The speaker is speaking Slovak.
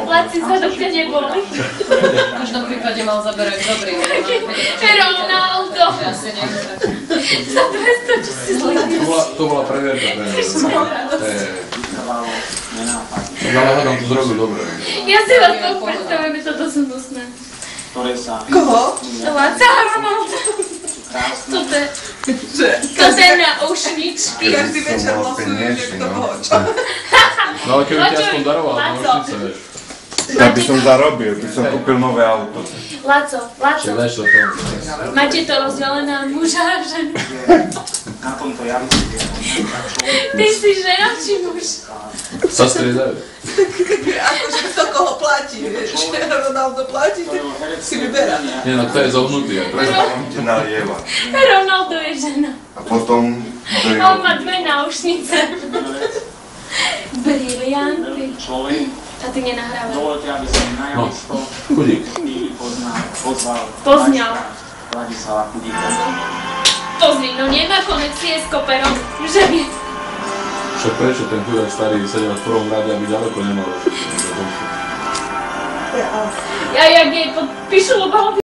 Laci zadok ťa neboli. V každom prípade mal zaberať dobrý. Ronaldo! Za 200 000 zlatých. To bola previerka. Ale hádam to zrobil dobre. Ja si vás to predstavujem, je to dosť hnusné. Koho? Laca a Ronaldo. To je na ušničky. Každý večer losujú, že kto koho čo. No ale keby ti aspoň daroval, to už nič vieš. Tak by som zarobil, by som kúpil nové auto. Laco, Čiže vieš o tom. máte to rozdelené na muža a ženu. Ty si žena či muž? Sa striedajú. Akože kto koho platí, vieš. Ronaldo platí, tak si vyberá. Nie, no to je zohnutý. Nalieva. Ronaldo je žena. A potom... A on má dve náušnice. Brilianty. A ty nenahrávaš. No, chudík. Pozňal. Pozri, no nemá konec s koperom, že by... Však prečo ten chudák starý sedel v prvom rade, aby ďaleko nemal? Ja jak jej podpíšu obal